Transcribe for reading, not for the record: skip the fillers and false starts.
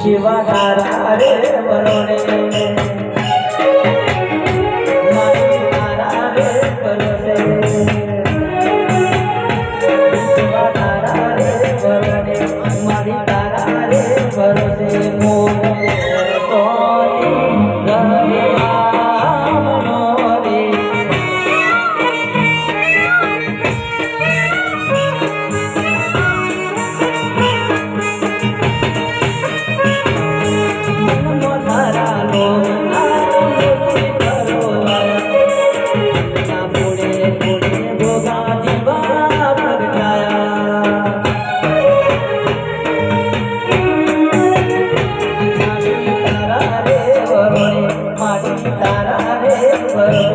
शिवा तारा रे वरोणे मारी तारा रे वरोणे शिवा तारा रे वरोणे मारी तारा रे वरोणे मोरे सोनी गवामनोरे तारा रे